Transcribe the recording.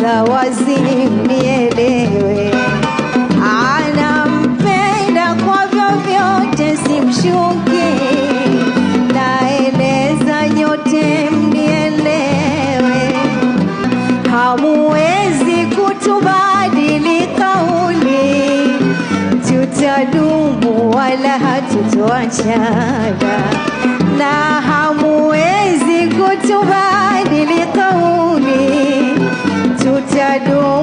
naweka wazi mnielewe, anampenda kwa vyovyote simshuki, naeleza nyote mnielewe, hamuwezi kutubadili kauli, tutadumu wala hatutoachana, na hamuwezi kutubadili kauli, tutadumu